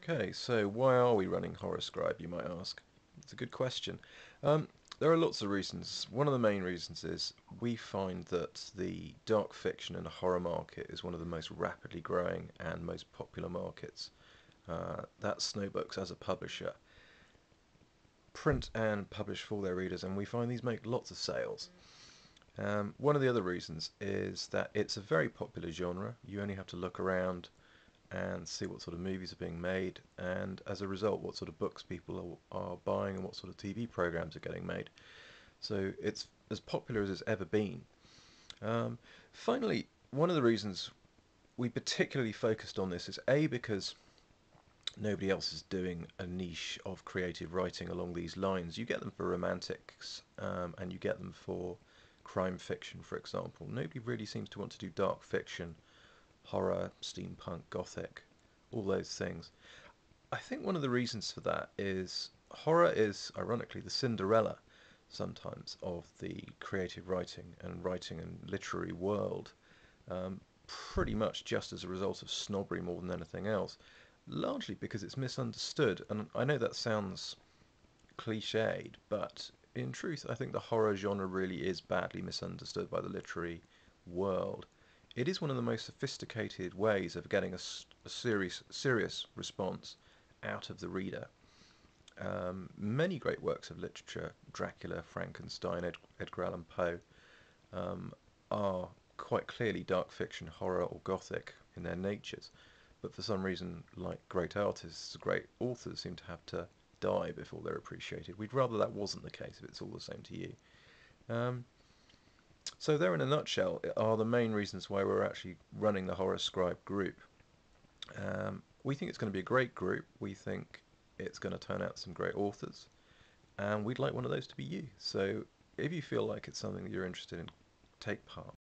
Okay, so why are we running Horoscribe, you might ask? It's a good question. Um, there are lots of reasons. One of the main reasons is we find that the dark fiction and horror market is one of the most rapidly growing and most popular markets. That's Snowbooks as a publisher. Print and publish for their readers, and we find these make lots of sales. One of the other reasons is that it's a very popular genre. You only have to look around and see what sort of movies are being made, and as a result, what sort of books people are buying and what sort of TV programs are getting made. So it's as popular as it's ever been. Um, Finally, one of the reasons we particularly focused on this is A, because nobody else is doing a niche of creative writing along these lines. You get them for romantics, and you get them for crime fiction, for example. Nobody really seems to want to do dark fiction, horror, steampunk, gothic, all those things. I think one of the reasons for that is horror is, ironically, the Cinderella sometimes of the creative writing and literary world, pretty much just as a result of snobbery more than anything else, largely because it's misunderstood. And I know that sounds cliched, but in truth, I think the horror genre really is badly misunderstood by the literary world. It is one of the most sophisticated ways of getting a serious response out of the reader. Many great works of literature, Dracula, Frankenstein, Edgar Allan Poe, um, are quite clearly dark fiction, horror, or gothic in their natures. But for some reason, like great artists, great authors seem to have to die before they're appreciated. We'd rather that wasn't the case if it's all the same to you. Um, so there, in a nutshell, are the main reasons why we're actually running the Horror Scribe group. We think it's going to be a great group. We think it's going to turn out some great authors, and we'd like one of those to be you. So if you feel like it's something that you're interested in, take part.